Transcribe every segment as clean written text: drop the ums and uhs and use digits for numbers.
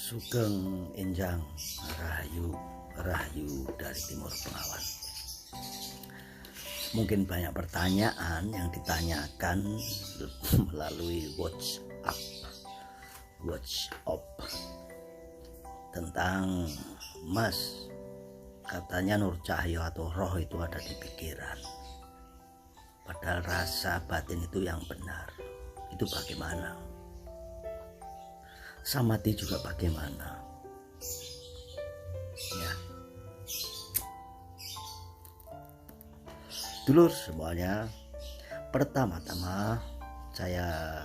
Sugeng Enjang Rahayu Rahayu dari Timur Bengawan. Mungkin banyak pertanyaan yang ditanyakan melalui WhatsApp tentang Mas, katanya Nur Cahyo atau roh itu ada di pikiran, padahal rasa batin itu yang benar. Itu bagaimana? Samadhi juga bagaimana? Ya, dulur semuanya, pertama-tama saya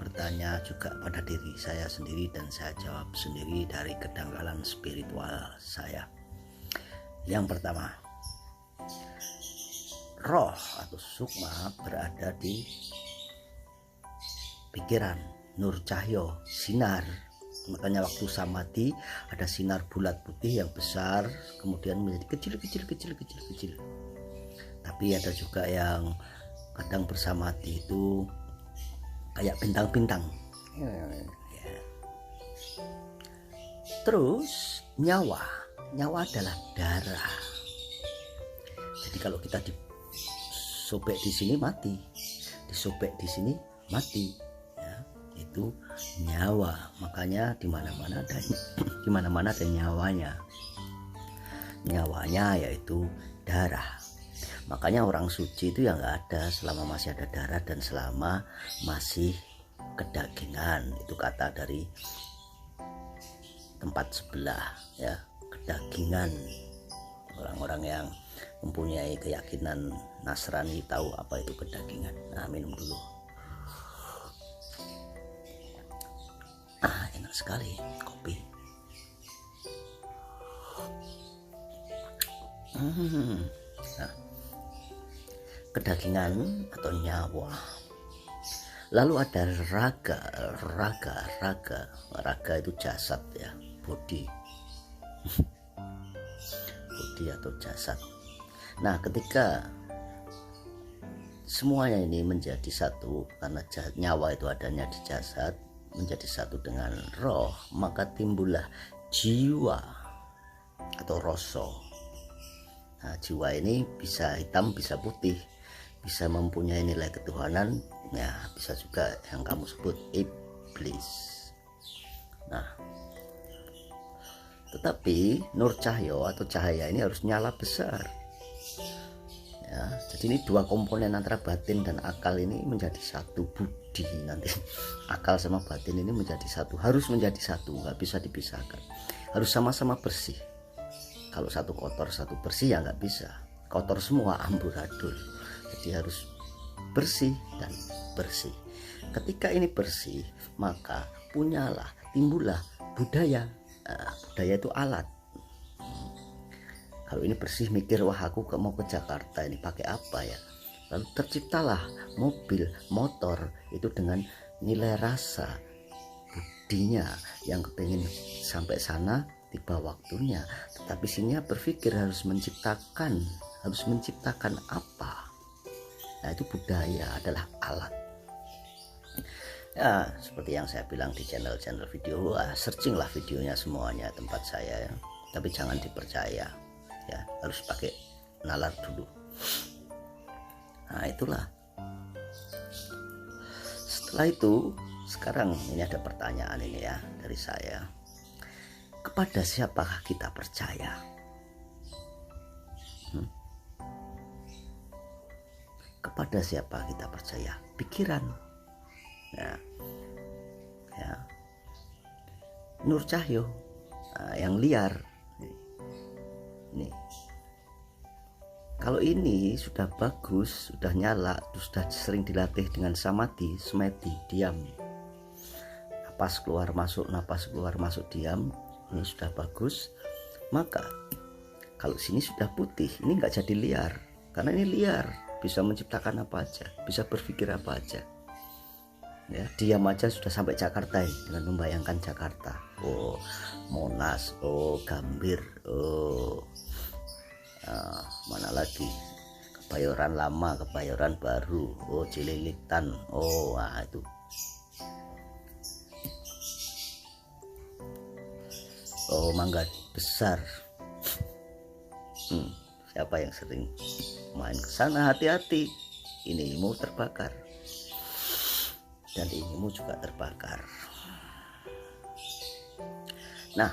bertanya juga pada diri saya sendiri dan saya jawab sendiri dari kedangkalan spiritual saya. Yang pertama, roh atau sukma berada di pikiran, Nur Cahyo, sinar. Makanya waktu samadhi ada sinar bulat putih yang besar, kemudian menjadi kecil. Tapi ada juga yang kadang bersamadhi itu kayak bintang-bintang. Ya. Terus nyawa adalah darah. Jadi kalau kita disobek di sini mati, disobek di sini mati. Itu nyawa. Makanya di mana-mana ada nyawanya. Nyawanya yaitu darah. Makanya orang suci itu yang nggak ada selama masih ada darah dan selama masih kedagingan. Itu kata dari tempat sebelah, ya, kedagingan. Orang-orang yang mempunyai keyakinan Nasrani tahu apa itu kedagingan. Nah, minum dulu. Enak sekali kopi. Nah, kedagingan atau nyawa. Lalu ada raga itu jasad, ya, body atau jasad. Nah, ketika semuanya ini menjadi satu, karena nyawa itu adanya di jasad, menjadi satu dengan roh, maka timbullah jiwa atau rasa. Nah, jiwa ini bisa hitam, bisa putih, bisa mempunyai nilai ketuhanan, ya, bisa juga yang kamu sebut iblis. Nah, tetapi Nur Cahyo atau cahaya ini harus nyala besar. Ya, jadi ini dua komponen antara batin dan akal ini menjadi satu. Budi nanti akal sama batin ini menjadi satu, harus menjadi satu, nggak bisa dipisahkan, harus sama-sama bersih. Kalau satu kotor satu bersih ya nggak bisa, kotor semua amburadul. Jadi harus bersih dan bersih. Ketika ini bersih, maka timbullah budaya. Budaya itu alat. Kalau ini bersih, mikir, wah aku mau ke Jakarta, ini pakai apa ya? Lalu terciptalah mobil, motor itu dengan nilai rasa, budinya yang kepengen sampai sana, tiba waktunya. Tetapi sini berpikir harus menciptakan apa? Nah, itu budaya adalah alat. Ya, seperti yang saya bilang di channel video, searchinglah videonya semuanya tempat saya, ya. Tapi jangan dipercaya. Ya, harus pakai nalar dulu. Nah, itulah. Setelah itu, sekarang ini ada pertanyaan ini, ya, dari saya. Kepada siapakah kita percaya? Kepada siapa kita percaya? Pikiran. Ya. Nur Cahyo, yang liar. Nih, kalau ini sudah bagus, sudah nyala, sudah sering dilatih dengan samadhi, diam, napas keluar masuk diam, ini sudah bagus. Maka kalau sini sudah putih, ini nggak jadi liar, karena ini liar, bisa menciptakan apa aja, bisa berpikir apa aja. Ya, diam aja sudah sampai Jakarta ya, dengan membayangkan Jakarta, oh Monas, oh Gambir, oh mana lagi, Kebayoran Lama, Kebayoran Baru, oh Cililitan, oh itu oh mangga besar. Siapa yang sering main ke sana, hati-hati, inimu terbakar dan inimu juga terbakar. Nah,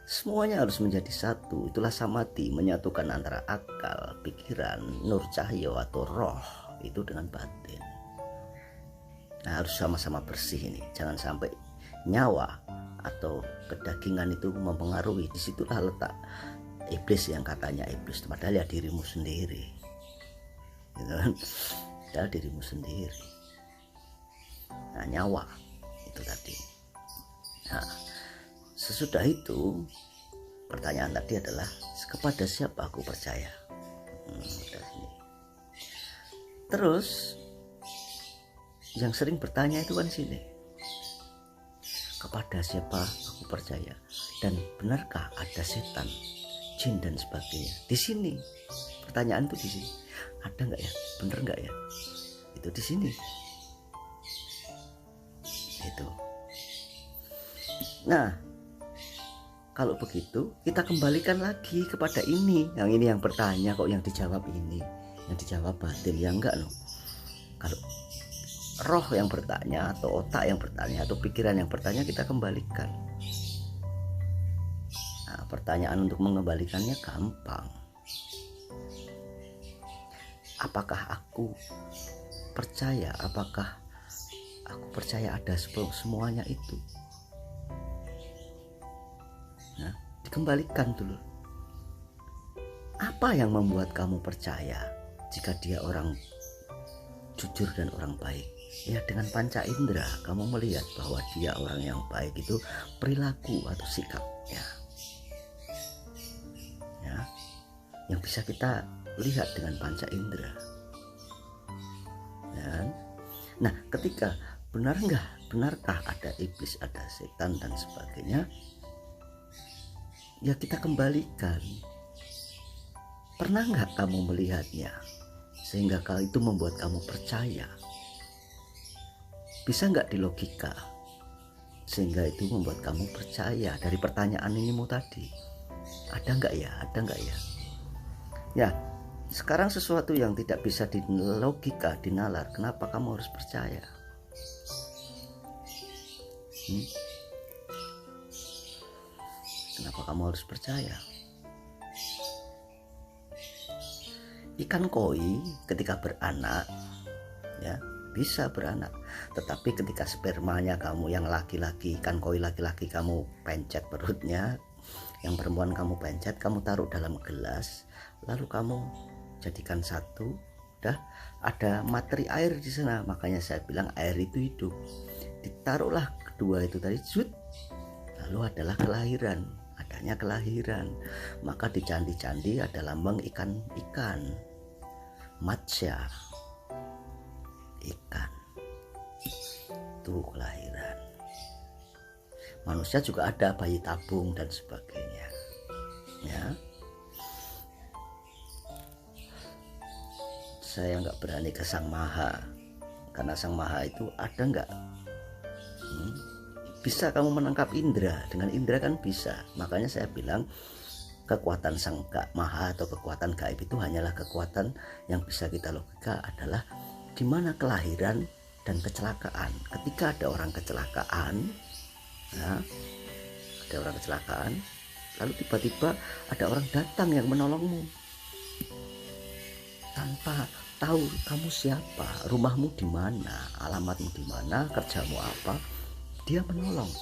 semuanya harus menjadi satu. Itulah samadhi, menyatukan antara akal, pikiran, nur cahyo atau roh itu dengan batin. Nah, harus sama-sama bersih ini. Jangan sampai nyawa atau kedagingan itu mempengaruhi. Disitulah letak iblis, yang katanya iblis, padahal ya dirimu sendiri, gitu kan? Padahal dirimu sendiri. Nah, nyawa itu tadi. Nah, sesudah itu pertanyaan tadi adalah kepada siapa aku percaya. Terus yang sering bertanya itu kan sini, kepada siapa aku percaya, dan benarkah ada setan, jin dan sebagainya. Di sini pertanyaan tuh, di sini ada nggak ya, bener nggak ya, itu di sini itu. Nah, kalau begitu kita kembalikan lagi kepada ini yang bertanya kok, yang dijawab ini, yang dijawab batin ya enggak loh. Kalau roh yang bertanya atau otak yang bertanya atau pikiran yang bertanya, kita kembalikan. Nah, pertanyaan untuk mengembalikannya gampang. Apakah aku percaya? Apakah aku percaya ada semuanya itu? Nah, dikembalikan dulu. Apa yang membuat kamu percaya jika dia orang jujur dan orang baik? Ya, dengan panca indera kamu melihat bahwa dia orang yang baik itu perilaku atau sikapnya, ya, yang bisa kita lihat dengan panca indera. Ya. Nah, ketika benarkah ada iblis, ada setan dan sebagainya, ya kita kembalikan. Pernah nggak kamu melihatnya sehingga itu membuat kamu percaya? Bisa nggak di logika sehingga itu membuat kamu percaya? Dari pertanyaan inimu tadi, ada nggak ya, ada nggak ya? Ya, sekarang sesuatu yang tidak bisa di logika, dinalar, kenapa kamu harus percaya? Kenapa kamu harus percaya? Ikan koi ketika beranak, ya bisa beranak, tetapi ketika spermanya kamu yang laki-laki, ikan koi laki-laki, kamu pencet perutnya, yang perempuan kamu pencet, kamu taruh dalam gelas, lalu kamu jadikan satu, udah ada materi air di sana. Makanya saya bilang air itu hidup. Ditaruhlah kedua itu tadi, lalu adalah kelahiran, adanya kelahiran. Maka di candi-candi ada lambang ikan-ikan, matsya, ikan, itu kelahiran. Manusia juga ada bayi tabung dan sebagainya, ya. Saya nggak berani ke Sang Maha, karena Sang Maha itu ada nggak? Bisa kamu menangkap indera, dengan indera kan bisa. Makanya saya bilang kekuatan Sang Maha atau kekuatan gaib itu hanyalah kekuatan yang bisa kita logika, adalah di mana kelahiran dan kecelakaan. Ketika ada orang kecelakaan, ya, ada orang kecelakaan, lalu tiba-tiba ada orang datang yang menolongmu tanpa tahu kamu siapa, rumahmu di mana, alamatmu di mana, kerjamu apa, dia menolong.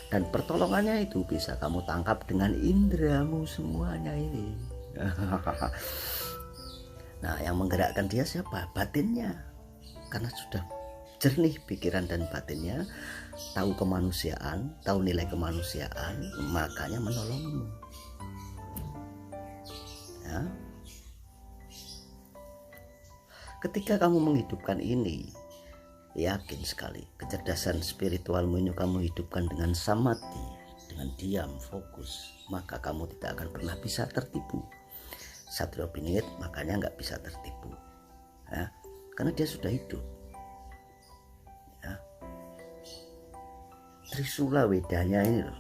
Dan pertolongannya itu bisa kamu tangkap dengan indramu semuanya ini. Nah, yang menggerakkan dia siapa? Batinnya. Karena sudah jernih pikiran dan batinnya, tahu kemanusiaan, tahu nilai kemanusiaan, makanya menolongmu. Ya. Ketika kamu menghidupkan ini, yakin sekali kecerdasan spiritualmu ini kamu hidupkan dengan samadhi, dengan diam, fokus, maka kamu tidak akan pernah bisa tertipu. Satrio Piningit makanya nggak bisa tertipu, ya, karena dia sudah hidup, ya. Trisula Wedanya ini loh,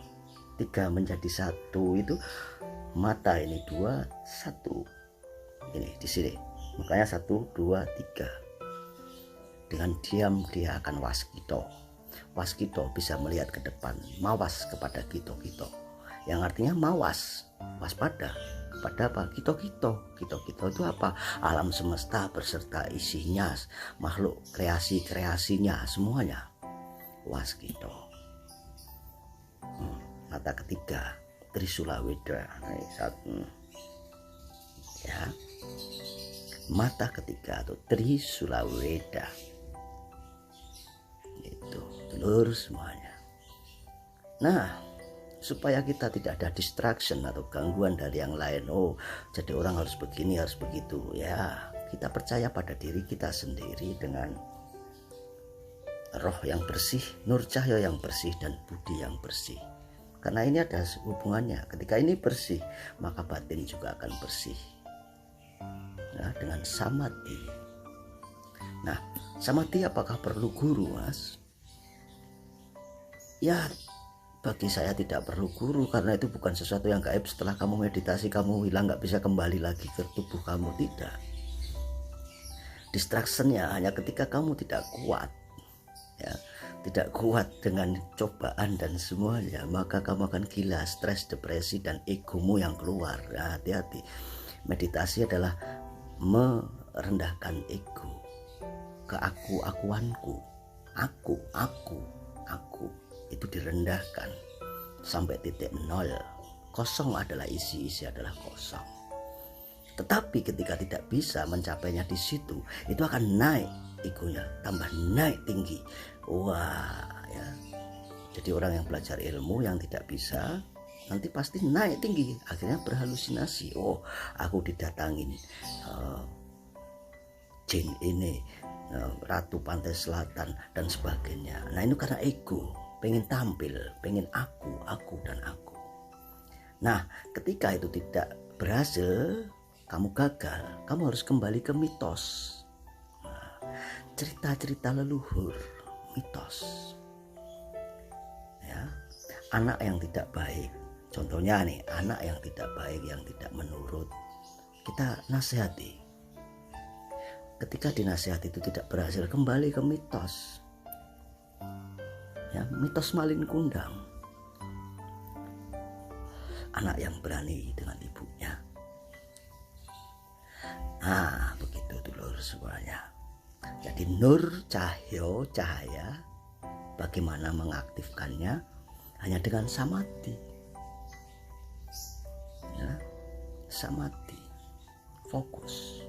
tiga menjadi satu itu mata ini dua satu ini di sini, makanya 1 2 3. Dengan diam dia akan waskito. Waskito bisa melihat ke depan, mawas kepada kito-kito, yang artinya mawas, waspada kepada apa? Kito-kito. Kito-kito itu apa? Alam semesta beserta isinya, makhluk kreasi-kreasinya semuanya. Waskito. Mata ketiga Trisula Weda. Ya. Mata ketiga atau Trisula Weda. Itu telur semuanya. Nah, supaya kita tidak ada distraction atau gangguan dari yang lain. Oh, jadi orang harus begini, harus begitu. Ya, kita percaya pada diri kita sendiri dengan roh yang bersih, nur cahaya yang bersih, dan budi yang bersih. Karena ini ada hubungannya. Ketika ini bersih, maka batin juga akan bersih. Ya, dengan samadhi. Nah, samadhi apakah perlu guru, Mas? Ya, bagi saya tidak perlu guru, karena itu bukan sesuatu yang gaib. Setelah kamu meditasi kamu hilang, nggak bisa kembali lagi ke tubuh kamu, tidak. Distractionnya hanya ketika kamu tidak kuat, ya, tidak kuat dengan cobaan dan semuanya, maka kamu akan gila, stres, depresi, dan egomu yang keluar. Nah, hati-hati. Meditasi adalah merendahkan ego, keaku-akuanku, aku itu direndahkan sampai titik nol. Kosong adalah isi adalah kosong. Tetapi ketika tidak bisa mencapainya di situ, itu akan naik egonya, tambah naik tinggi. Wah, ya. Jadi orang yang belajar ilmu yang tidak bisa nanti pasti naik tinggi, akhirnya berhalusinasi. Oh, aku didatangin jin ini, ratu pantai selatan dan sebagainya. Nah, ini karena ego, pengen tampil, pengen aku dan aku. Nah, ketika itu tidak berhasil, kamu gagal, kamu harus kembali ke mitos. Nah, cerita-cerita leluhur, mitos. Ya, anak yang tidak baik. Contohnya nih, anak yang tidak baik, yang tidak menurut, kita nasihati. Ketika dinasihati itu tidak berhasil, kembali ke mitos. Ya, mitos malin kundang. Anak yang berani dengan ibunya. Nah, begitu dulur semuanya. Jadi nur cahaya, bagaimana mengaktifkannya? Hanya dengan samadhi. Ya, samadhi, fokus.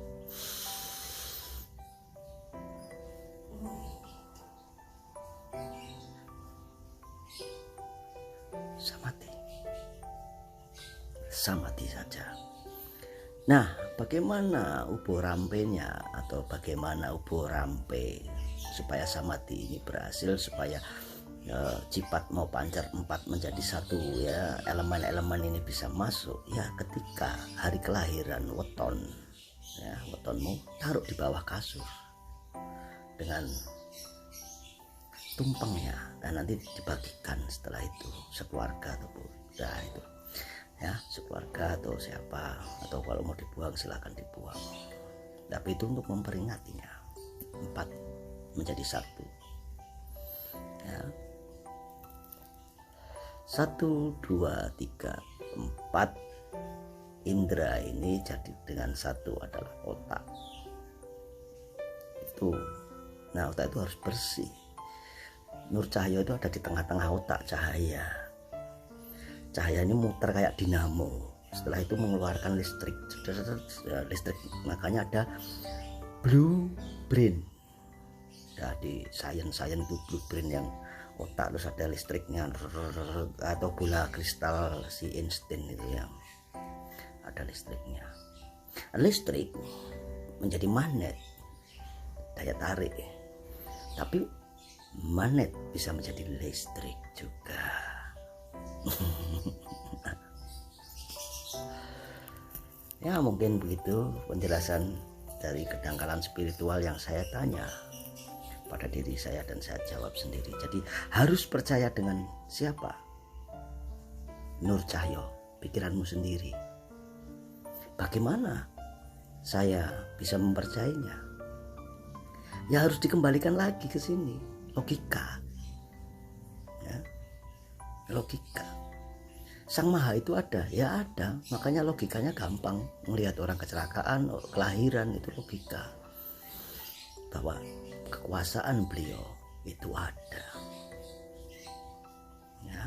Samadhi saja. Nah, bagaimana ubo rampenya atau bagaimana ubo rampe supaya samadhi ini berhasil, supaya cipat mau pancar 4 menjadi 1, ya, elemen-elemen ini bisa masuk. Ya, ketika hari kelahiran weton, ya, wetonmu taruh di bawah kasur dengan tumpengnya, dan nanti dibagikan setelah itu sekeluarga atau udah itu, ya, sekeluarga atau siapa, atau kalau mau dibuang silakan dibuang. Tapi itu untuk memperingatinya 4 menjadi 1. Ya. 1 2 3 4 indera ini jadi dengan 1 adalah otak. Itu. Nah, otak itu harus bersih. Nur cahaya itu ada di tengah-tengah otak, cahaya. Cahaya ini muter kayak dinamo. Setelah itu mengeluarkan listrik. Makanya ada blue brain. Ya, di sains itu blue brain, yang otak terus ada listriknya, atau bola kristal si Einstein itu yang ada listriknya. Listrik menjadi magnet, daya tarik. Tapi magnet bisa menjadi listrik juga. Ya, mungkin begitu penjelasan dari kedangkalan spiritual yang saya tanya pada diri saya dan saya jawab sendiri. Jadi harus percaya dengan siapa? Nur Cahyo, pikiranmu sendiri. Bagaimana saya bisa mempercayainya? Ya harus dikembalikan lagi ke sini, logika. Ya, logika. Sang Maha itu ada, ya ada. Makanya logikanya gampang. Melihat orang kecelakaan, kelahiran, itu logika. Bahwa kekuasaan beliau itu ada. Ya,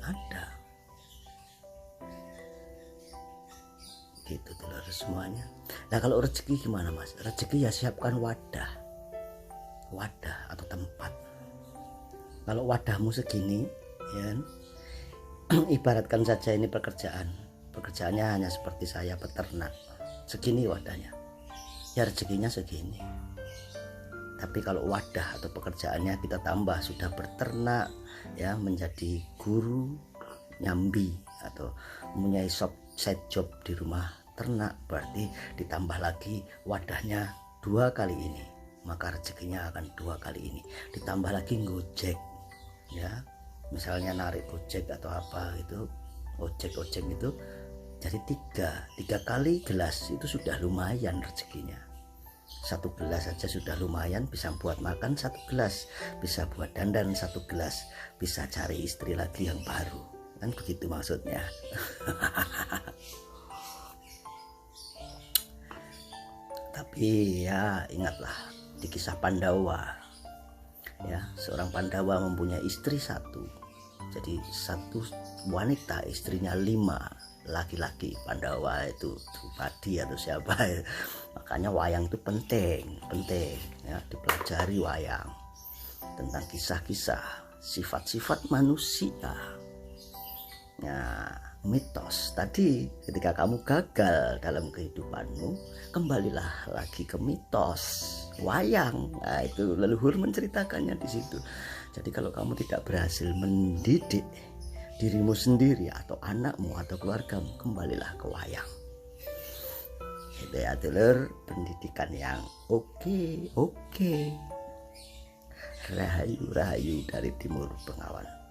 ada. Gitu dulur semuanya. Nah kalau rezeki gimana mas? Rezeki ya siapkan wadah atau tempat. Kalau wadahmu segini, ya ibaratkan saja ini pekerjaannya hanya seperti saya peternak, segini wadahnya, ya rezekinya segini. Tapi kalau wadah atau pekerjaannya kita tambah, sudah berternak, ya menjadi guru nyambi atau mempunyai side job di rumah ternak, berarti ditambah lagi wadahnya 2 kali ini, maka rezekinya akan 2 kali ini. Ditambah lagi gojek, ya misalnya narik gojek atau apa itu, ojek itu jadi 3 kali gelas itu sudah lumayan rezekinya. 1 gelas saja sudah lumayan, bisa buat makan 1 gelas, bisa buat dandan 1 gelas, bisa cari istri lagi yang baru, kan begitu maksudnya. Tapi ya ingatlah di kisah Pandawa, ya seorang Pandawa mempunyai istri 1, jadi 1 wanita istrinya 5 laki-laki. Pandawa itu Drupadi atau siapa ya. Makanya wayang itu penting ya, dipelajari wayang tentang kisah-kisah sifat-sifat manusia. Nah mitos tadi, ketika kamu gagal dalam kehidupanmu, kembalilah lagi ke mitos wayang. Nah itu leluhur menceritakannya di situ. Jadi kalau kamu tidak berhasil mendidik dirimu sendiri atau anakmu atau keluargamu, kembalilah ke wayang. Itu ya dulur, pendidikan yang oke. Rahayu dari Timur Bengawan.